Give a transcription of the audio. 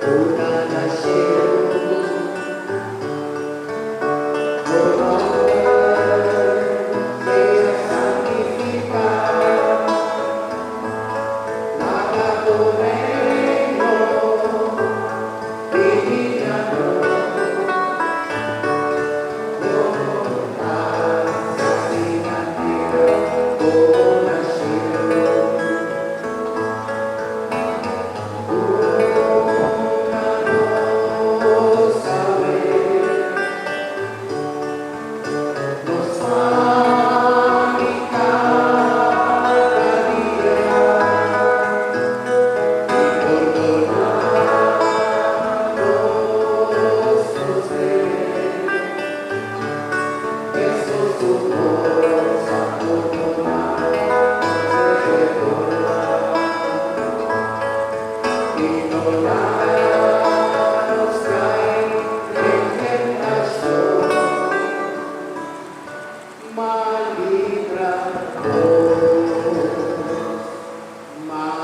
una nación, por amor sea santificado, haga tu reino, viviendo con alzas sin antiguo, con nación. My